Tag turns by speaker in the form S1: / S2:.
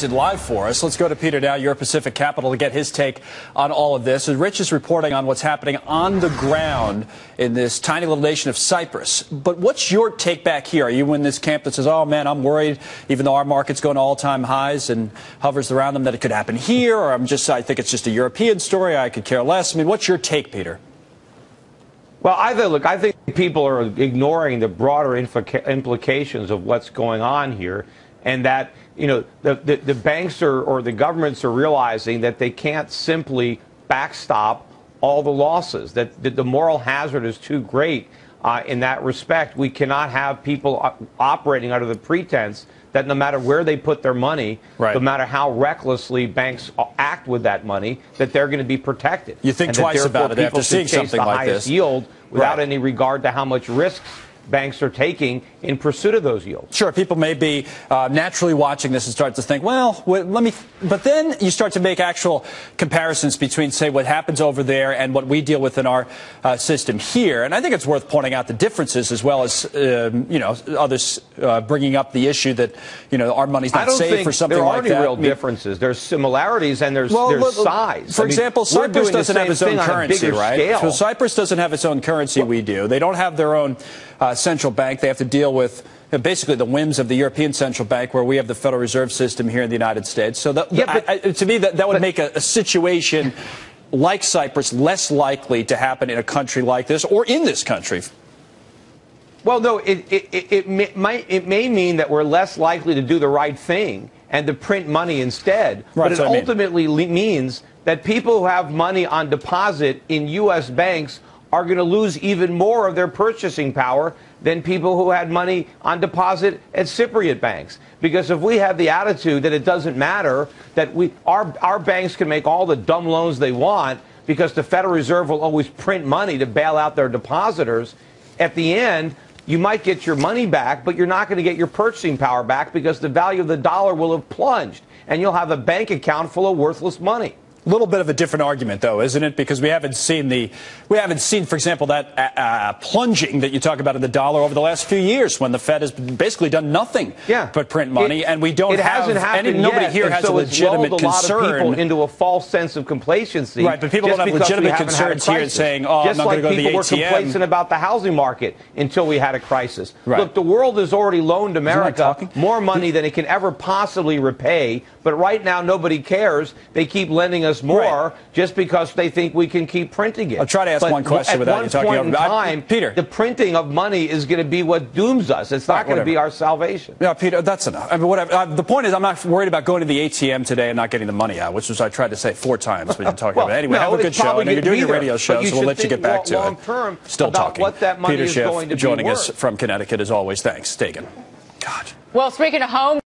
S1: Houston live for us. Let's go to Peter now, your Pacific capital, to get his take on all of this. And Rich is reporting on what's happening on the ground in this tiny little nation of Cyprus. But what's your take back here? Are you in this camp that says, oh, man, I'm worried, even though our market's going to all-time highs and hovers around them, that it could happen here? Or I think it's just a European story, I could care less. I mean, what's your take, Peter?
S2: Well, I think people are ignoring the broader implications of what's going on here, and that, you know, the banks or the governments are realizing that they can't simply backstop all the losses, that the moral hazard is too great in that respect. We cannot have people operating under the pretense that no matter where they put their money, no matter how recklessly banks act with that money, that they're going to be protected.
S1: You think twice about it after seeing something like this.
S2: Yield without any regard to how much risks banks are taking in pursuit of those yields.
S1: Sure, people may be naturally watching this and start to think, well, but then you start to make actual comparisons between, say, what happens over there and what we deal with in our system here. And I think it's worth pointing out the differences, as well as, you know, others bringing up the issue that, you know, our money's not safe for something like that.
S2: There are any real differences. There's similarities and there's size.
S1: For example, Cyprus doesn't have its own currency, right? So Cyprus doesn't have its own currency. We do. They don't have their own central bank. They have to deal with basically the whims of the European Central Bank, where we have the Federal Reserve System here in the United States. So to me, that would make a situation like Cyprus less likely to happen in a country like this, or in this country.
S2: Well, no, it may mean that we're less likely to do the right thing and to print money instead. Right, but it ultimately means that people who have money on deposit in U.S. banks are going to lose even more of their purchasing power than people who had money on deposit at Cypriot banks. Because if we have the attitude that it doesn't matter, that our banks can make all the dumb loans they want because the Federal Reserve will always print money to bail out their depositors, at the end, you might get your money back, but you're not going to get your purchasing power back because the value of the dollar will have plunged, and you'll have a bank account full of worthless money.
S1: A little bit of a different argument, though, isn't it? Because we haven't seen, for example, that plunging that you talk about in the dollar over the last few years, when the Fed has basically done nothing but print money, and we don't have nobody here has a legitimate concern.
S2: A lot of people into a false sense of complacency.
S1: Right, but people don't have legitimate concerns here saying, "Oh, I'm not going to go to the ATM."
S2: Just like people were complacent about the housing market until we had a crisis. Right. Look, the world has already loaned America more money than it can ever possibly repay, but right now nobody cares. They keep lending us more just because they think we can keep printing it.
S1: I'll try to ask one question without you talking over
S2: time,
S1: Peter.
S2: The printing of money is going to be what dooms us. It's not going to be our salvation.
S1: Yeah, Peter, that's enough. I mean, whatever. The point is, I'm not worried about going to the ATM today and not getting the money out, which was I tried to say 4 times when you're talking about it. Anyway, have a good show. I know you're doing your radio show, so we'll let you get back to it. Still talking.
S2: What that money
S1: Peter
S2: is
S1: Schiff
S2: going to be
S1: joining
S2: worth.
S1: us from Connecticut as always. Thanks, Stegan. God.
S3: Well, speaking of home.